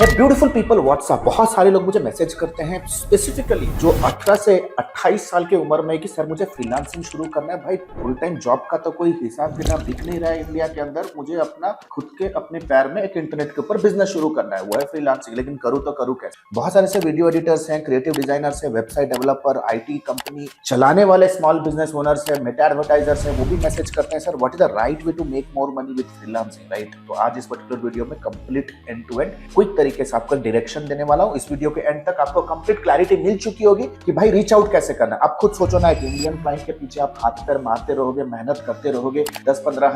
Beautiful people WhatsApp, बहुत सारे लोग मुझे मैसेज करते हैं स्पेसिफिकली जो 18 से 28 साल की उम्र में कि सर मुझे फ्रीलांसिंग शुरू करना है। भाई फुल टाइम जॉब का तो कोई हिसाब किताब दिख नहीं रहा है इंडिया के अंदर। मुझे अपना खुद के अपने पैर में एक इंटरनेट के ऊपर बिजनेस शुरू करना है, वो है फ्रीलांसिंग। लेकिन करूँ तो करूँ कैसे? बहुत सारे से वीडियो एडिटर्स हैं, क्रिएटिव डिजाइनर्स हैं, वेबसाइट डेवलपर, IT कंपनी चलाने वाले स्मॉल बिजनेस ओनर्स हैं, मेटा एडवर्टाइजर्स हैं, वो भी मैसेज करते हैं sir what is the right way to make more money with freelancing, right? तो आज इस पर्टिकुलर वीडियो में complete end to end quick तरीके से आपको डायरेक्शन देने वाला हूं। इस वीडियो के एंड तक आपको कंप्लीट क्लैरिटी मिल चुकी होगी कि भाई रीच आउट कैसे करना है। आप खुद सोचो ना, एक इंडियन क्लाइंट के पीछे आप हाथ पैर मारते रहोगे, मेहनत करते रहोगे, 10-15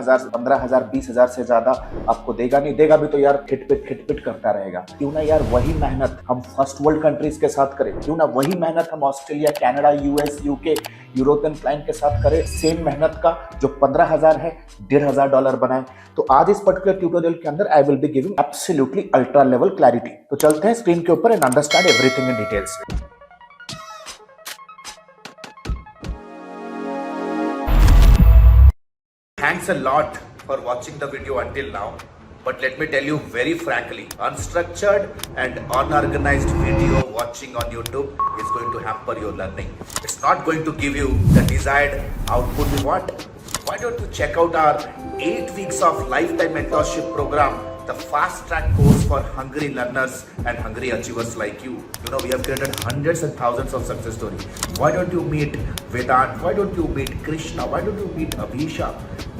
हजार 20 हजार से ज्यादा आपको देगा नहीं, देगा भी तो यार खिटपिट करता रहेगा। क्यों ना यार वही मेहनत हम फर्स्ट वर्ल्ड कंट्रीज के साथ करें, क्यों ना वही मेहनत हम Australia, Canada, US, UK, European client के साथ करें। सेम मेहनत का जो 15,000 है, $1,500 बनाए। तो आज इस पर्टिकुलर ट्यूटोरियल के अंदर I will be giving absolutely ultra level clarity. तो चलते हैं स्क्रीन के ऊपर and understand everything in details. Thanks a lot for watching the video until now. But let me tell you very frankly, unstructured and unorganized video watching on YouTube is going to hamper your learning. It's not going to give you the desired output you want. Why don't you check out our 8 weeks of lifetime mentorship program, the fast track course for hungry learners and hungry achievers like you. You know, we have created hundreds and thousands of success stories. Why don't you meet Vedant? Why don't you meet Krishna? Why don't you meet Abhisha?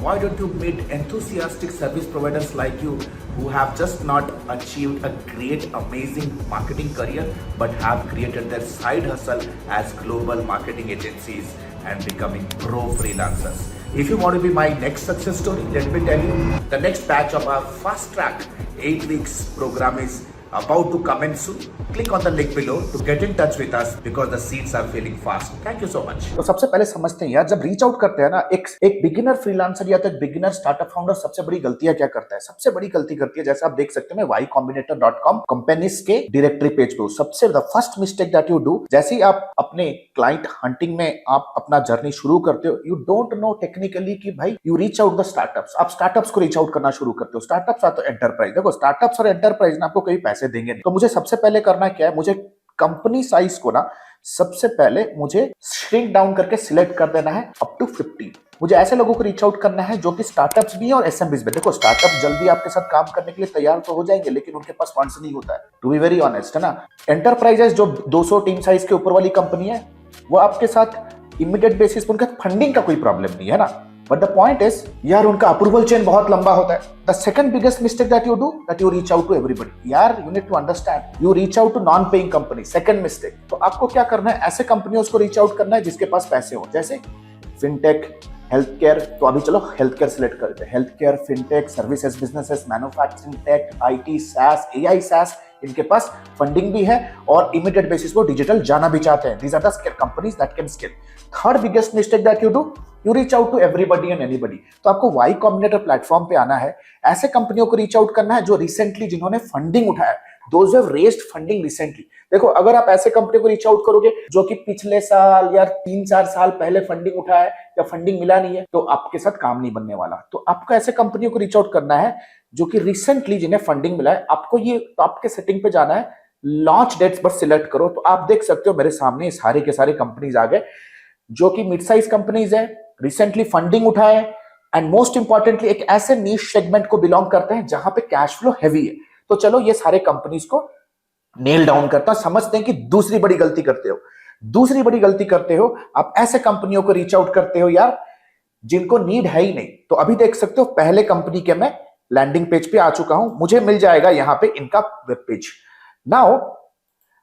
Why don't you meet enthusiastic service providers like you who have just not achieved a great, amazing marketing career, but have created their side hustle as global marketing agencies and becoming pro freelancers. If you want to be my next success story, let me tell you, the next batch of our fast track 8 weeks program is about to commence soon. Click on the link below to get in touch with us because the seats are filling fast. Thank you so much. तो सबसे पहले समझते हैं यार, जब reach out करते हैं ना, एक बिगिनर फ्रीलांसर या तो एक बिगिनर स्टार्टअप फाउंडर सबसे बड़ी गलतियां क्या करता है? सबसे बड़ी गलती करती है, जैसे आप देख सकते हैं, मैं ycombinator.com कंपनीज के डायरेक्टरी पेज पे हूं। सबसे the first mistake that you do, जैसे ही आप अपने क्लाइंट हंटिंग में आप अपना जर्नी शुरू करते हो, यू डोंट नो टेक्निकली कि भाई you reach out the startups. आप स्टार्टअप्स को रीच आउट करना शुरू करते हो। स्टार्टअप्स आर तो एंटरप्राइज। देखो, स्टार्टअप्स और एंटरप्राइज ना आपको कभी पैसे देंगे नहीं। तो मुझे सबसे पहले करना क्या है, मुझे कंपनी साइज को ना सबसे पहले मुझे श्रिंक डाउन करके सिलेक्ट कर देना है अप टू 50। मुझे ऐसे लोगों को रीच आउट करना है जो कि स्टार्टअप्स भी हैं और SMBs भी। देखो, स्टार्टअप जल्दी आपके साथ काम करने के लिए तैयार तो हो जाएंगे, लेकिन उनके पास फंड्स नहीं होता है, टू बी वेरी ऑनेस्ट, है ना। एंटरप्राइजेस जो 200 टीम साइज के ऊपर वाली कंपनी है, वो आपके साथ इमीडिएट बेसिस पर उनका फंडिंग का कोई प्रॉब्लम नहीं है ना। But the point is, यार उनका अप्रूवल चेन बहुत लंबा होता है। The second biggest mistake that you do, that you reach out to everybody. यार you need to understand, you reach out to non-paying company. Second mistake. तो आपको क्या करना है, ऐसे कंपनियों को रीच आउट करना है जिसके पास पैसे हो, जैसे फिनटेक, हेल्थ केयर। तो अभी चलो हेल्थ केयर सिलेक्ट करते हैं। Health care, fintech, services businesses, manufacturing, tech, IT, SaaS, AI SaaS, इनके पास फंडिंग भी है और इमीडिएट बेसिस पर डिजिटल जाना भी चाहते हैं। These are the companies that can scale. Third biggest mistake that you do, you reach out to everybody and anybody. तो आपको Y Combinator प्लेटफॉर्म पे आना है, ऐसे कंपनियों को रीच आउट करना है जो रिसेंटली जिन्होंने फंडिंग उठाया, those who have raised funding recently. देखो, अगर आप ऐसे कंपनी को रीच आउट करोगे जो कि पिछले साल या 3-4 साल पहले फंडिंग उठाया या फंडिंग मिला नहीं है, तो आपके साथ काम नहीं बनने वाला। तो आपको ऐसे कंपनियों को रीच आउट करना है जो कि रिसेंटली जिन्हें फंडिंग मिला है। आपको ये टॉप के सेटिंग पे जाना है, लॉन्च डेट्स पर सिलेक्ट करो। तो आप देख सकते हो मेरे सामने सारे के सारे कंपनीज आ गए जो कि मिड साइज कंपनीज है, रिसेंटली फंडिंग उठाए एंड मोस्ट इंपॉर्टेंटली एक ऐसे नीश सेगमेंट को बिलोंग करते हैं जहां पे कैश फ्लो हैवी है। तो चलो ये सारे कंपनीज को नेल डाउन करता हूं। समझते हैं कि दूसरी बड़ी गलती करते हो। दूसरी बड़ी गलती करते हो, आप ऐसे कंपनियों को रीच आउट करते हो यार जिनको नीड है ही नहीं। तो अभी देख सकते हो पहले कंपनी के मैं लैंडिंग पेज पे आ चुका हूं, मुझे मिल जाएगा यहां पे इनका वेब पेज। नाउ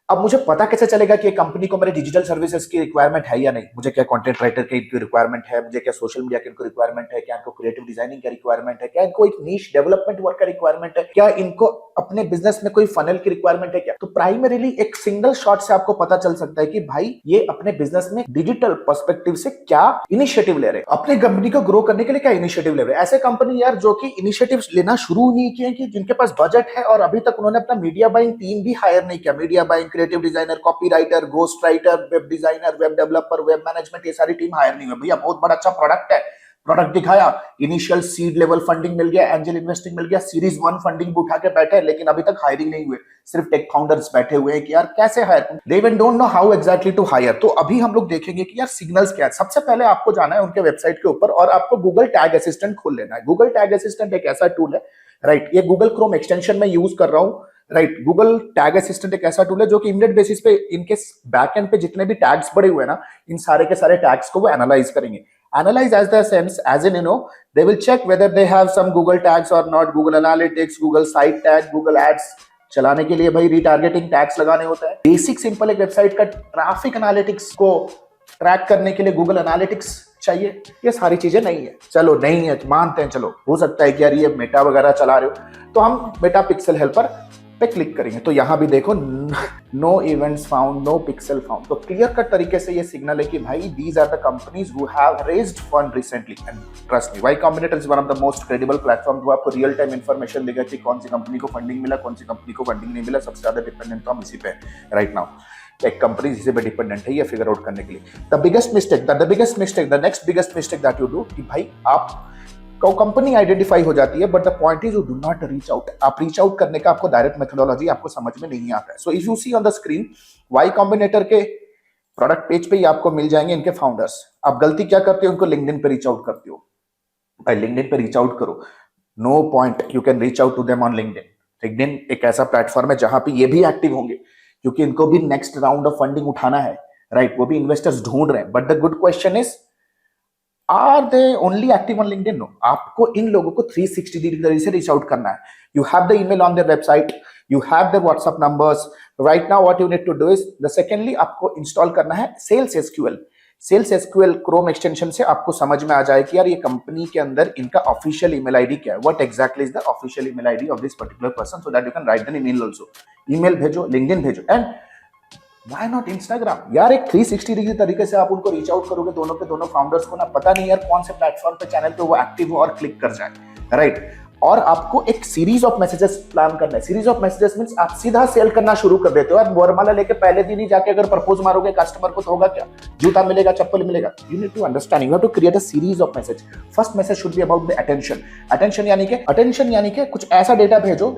अब मुझे पता कैसे चलेगा कि कंपनी को मेरे डिजिटल सर्विसेज की रिक्वायरमेंट है या नहीं? मुझे क्या कंटेंट राइटर की इनकी रिक्वायरमेंट है, मुझे क्या सोशल मीडिया की इनको रिक्वायरमेंट है, क्या इनको क्रिएटिव डिजाइनिंग का रिक्वायरमेंट है, क्या इनको एक नीश डेवलपमेंट वर्क का रिक्वायरमेंट है, क्या इनको अपने बिजनेस में कोई फनल की रिक्वायरमेंट है क्या? तो प्राइमरीली एक सिंगल शॉट से आपको पता चल सकता है कि भाई ये अपने बिजनेस में डिजिटल पर्सपेक्टिव से क्या इनिशिएटिव ले रहे हैं, अपनी कंपनी को ग्रो करने के लिए क्या इनिशिएटिव ले रहे हैं। ऐसे कंपनी यार जो कि इनिशिएटिव लेना शुरू नहीं किए, कि जिनके पास बजट है और अभी तक उन्होंने अपना मीडिया बाइंग टीम भी हायर नहीं किया। Media buying, creative designer, copywriter, ghost writer, web designer, web developer, web management, ये सारी टीम हायर नहीं हुई। भैया बहुत बड़ा अच्छा प्रोडक्ट है, प्रोडक्ट दिखाया, इनिशियल सीड लेवल फंडिंग मिल गया, एंजल इन्वेस्टिंग मिल गया, सीरीज 1 फंडिंग भी उठा के बैठे, लेकिन अभी तक हायरिंग नहीं हुए, सिर्फ टेक फाउंडर्स बैठे हुए हैं कि यार कैसे hire, they even don't know how exactly to hire. तो अभी हम लोग देखेंगे कि यार सिग्नल्स क्या है। सबसे पहले आपको जाना है उनके वेबसाइट के ऊपर और आपको गूगल टैग असिस्टेंट खोल लेना है। गूगल टैग असिस्टेंट एक ऐसा टूल है, राइट, ये गूगल क्रोम एक्सटेंशन में यूज कर रहा हूं, राइट। गूगल टैग असिस्टेंट एक ऐसा टूल है जो कि इमीडिएट बेसिस पे इनके बैक एंड पे जितने भी टैग्स पड़े हुए हैं ना, इन सारे के सारे टैग्स को वो एनालाइज करेंगे। Analyze as the sense, as in, they will check whether they have some Google tags or not, Google Analytics, Google Site Tag, Google Ads चलाने के लिए भाई रिटारगेटिंग टैग्स लगाने होता है। बेसिक सिंपल एक वेबसाइट का ट्रैफिक एनालिटिक्स को ट्रैक करने के लिए गूगल एनालिटिक्स चाहिए। ये सारी चीजें नहीं है, चलो नहीं है मानते हैं, चलो हो सकता है कि यार ये मेटा वगैरह चला रहे हो, तो हम मेटा पिक्सल हेल्पर पे क्लिक करेंगे तो यहां भी देखो no events found, no pixel found. तो क्लियर कट तरीके से ये सिग्नल है कि भाई these are the companies who have raised fund recently. And trust me, Y Combinator is one of the most credible platform जो आपको रियल टाइम इंफॉर्मेशन देगा कि कौन सी कंपनी को फंडिंग मिला, कौन सी कंपनी को फंडिंग नहीं मिला। सबसे ज्यादा डिपेंडेंट तो हम इसी पे राइट नाउ, एक कंपनी इसी पे डिपेंडेंट है ये फिगर आउट करने के लिए। The biggest mistake, the next biggest mistake that you do कि भाई आप कंपनी आइडेंटिफाई हो जाती है, but the point is you do not reach out. आप रीच आउट करने का आपको डायरेक्ट मेथोडोलॉजी आपको समझ में नहीं आता है। So if you see on the screen, Y Combinator के प्रोडक्ट पेज पे ही आपको मिल जाएंगे इनके फाउंडर्स। आप गलती क्या करते हो, उनको लिंक्डइन पे रीच आउट करते हो। भाई लिंक्डइन पे रीच आउट करो, no point, you can reach out to them on LinkedIn. LinkedIn एक ऐसा प्लेटफॉर्म है जहां पे ये भी एक्टिव होंगे क्योंकि इनको भी नेक्स्ट राउंड ऑफ फंडिंग उठाना है, राइट। वो भी इन्वेस्टर्स ढूंढ रहे हैं, but the good question is are they only active on LinkedIn? No, आपको इन लोगों को 360 डिग्री से रीच आउट करना है। You have the email on their website, you have their WhatsApp numbers. Right now what you need to do is the secondly आपको install करना है sales SQL. Sales SQL Chrome extension से आपको समझ में आ जाए कि यार ये कंपनी के अंदर इनका ऑफिशियल ईमेल आईडी क्या है, what exactly is the official email ID of this particular person, so that you can write then email also. Email भेजो, लिंक्डइन भेजो, एंड व्हाई नॉट इंस्टाग्राम। यार एक 360 डिग्री तरीके से आप उनको रीच आउट करोगे, दोनों के दोनों फाउंडर्स को ना पता नहीं यार कौन से प्लेटफॉर्म पे चैनल पे वो एक्टिव हो और क्लिक कर जाए, राइट। और आपको एक सीरीज ऑफ मैसेजेस प्लान करना है। सीरीज ऑफ मैसेजेस मींस आप सीधा सेल करना शुरू कर देते हो। यार वरमाला लेके पहले दिन ही जाके अगर प्रपोज मारोगे कस्टमर को तो होगा क्या, जूता मिलेगा, चप्पल मिलेगा। You need to understand, you have to create a series of message. First message should be about the attention. Attention यानी कि कुछ ऐसा डेटा भेजो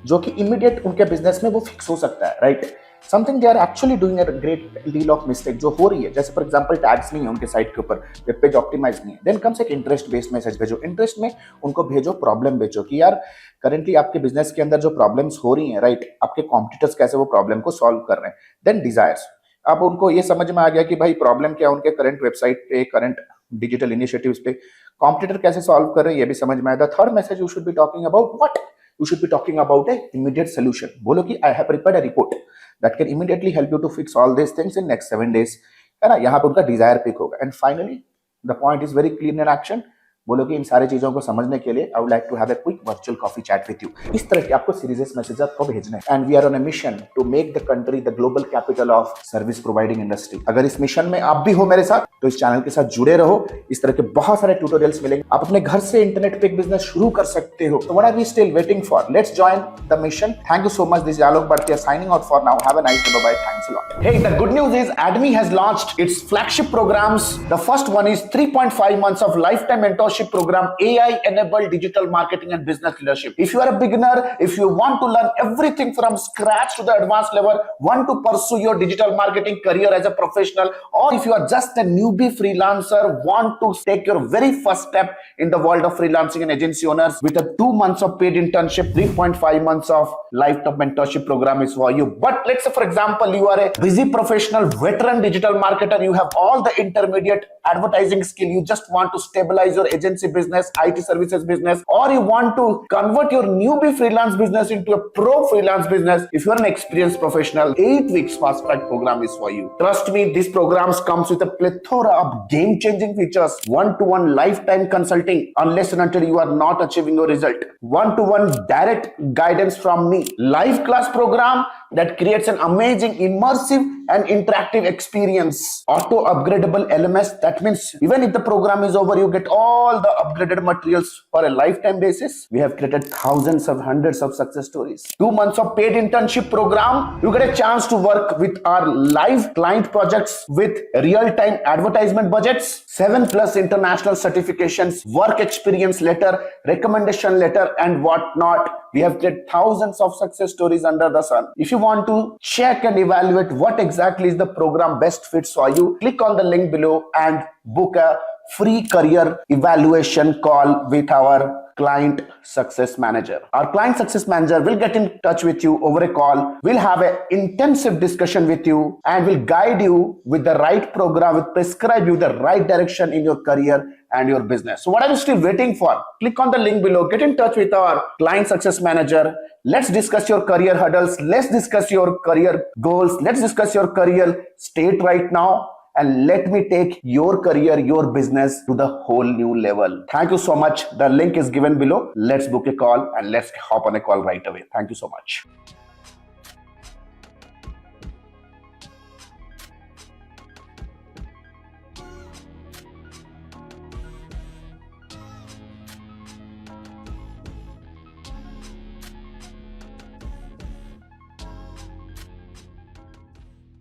जो कि इमीडिएट उनके बिजनेस में वो फिक्स हो सकता है, right. Something they are actually doing a great deal of mistake जो हो रही है, जैसे फॉर एग्जांपल टैग्स नहीं है उनके साइट के ऊपर, वेब पेज ऑप्टिमाइज नहीं है, देन कम्स एक इंटरेस्ट बेस्ड मैसेज भेजो। इंटरेस्ट में उनको भेजो प्रॉब्लम भेजो कि यार करंटली आपके बिजनेस के अंदर जो प्रॉब्लम्स हो रही हैं, राइट, आपके कॉम्पिटिटर्स कैसे वो प्रॉब्लम को सॉल्व कर रहे हैं। देन डिजायर्स, अब उनको ये समझ में आ गया कि भाई प्रॉब्लम क्या है उनके करंट वेबसाइट पे, करंट डिजिटल इनिशिएटिव्स पे, कॉम्पिटिटर कैसे सॉल्व कर रहे हैं ये भी समझ में आया। The third message you should be talking about what, you should be talking about a immediate solution। बोलो कि I have prepared a report that can immediately help you to fix all these things in next 7 days, है ना। यहाँ पे उनका desire pick होगा। And finally the point is very clean in action. बोलो कि इन सारी चीजों को समझने के लिए I would like to have a quick virtual coffee chat with you. इस तरह के आपको सीरीज मैसेज आपको भेजने हैं। And we are on a mission to make the country the global capital of service providing industry. अगर इस mission में आप भी हो मेरे साथ तो इस चैनल के साथ जुड़े रहो। इस तरह के बहुत सारे ट्यूटोरियल्स मिलेंगे। आप अपने घर से इंटरनेट पे एक बिजनेस शुरू कर सकते हो। तो what are we still waiting for? Let's join the mission. Thank you so much. This is Alok Bhartia signing out for now. Have a nice day. Bye bye. Thanks a lot. Hey, the good news is Admi has launched its flagship programs. The first one is 3.5 months of lifetime mentorship program, AI-enabled digital marketing and business leadership. If you are a beginner, if you want to learn everything from scratch to the advanced level, want to pursue your digital marketing career as a professional, or if you are just a newbie freelancer, want to take your very first step in the world of freelancing and agency owners with a 2 months of paid internship, 3.5 months of lifetime mentorship program is for you. But let's say, for example, you are a busy professional, veteran digital marketer, you have all the intermediate advertising skill, you just want to stabilize your agency business, IT services business, or you want to convert your newbie freelance business into a pro freelance business. If you are an experienced professional, 8 weeks fast track program is for you. Trust me, this program comes with a plethora of game changing features, one-to-one lifetime consulting unless and until you are not achieving your result, one-to-one direct guidance from me, live class program that creates an amazing, immersive and interactive experience. Auto upgradable LMS, that means even if the program is over, you get all the upgraded materials for a lifetime basis. We have created thousands of hundreds of success stories. 2 months of paid internship program, you get a chance to work with our live client projects with real-time advertisement budgets, 7+ international certifications, work experience letter, recommendation letter and whatnot. We have created thousands of success stories under the sun. If you want to check and evaluate what exactly is the program best fits for you, click on the link below and book a free career evaluation call with our client success manager. Our client success manager will get in touch with you over a call. We'll have an intensive discussion with you and will guide you with the right program, will prescribe you the right direction in your career and your business. So what are you still waiting for? Click on the link below, get in touch with our client success manager. Let's discuss your career hurdles. Let's discuss your career goals. Let's discuss your career state right now. And let me take your career, your business to the whole new level. Thank you so much. The link is given below. Let's book a call and let's hop on a call right away. Thank you so much.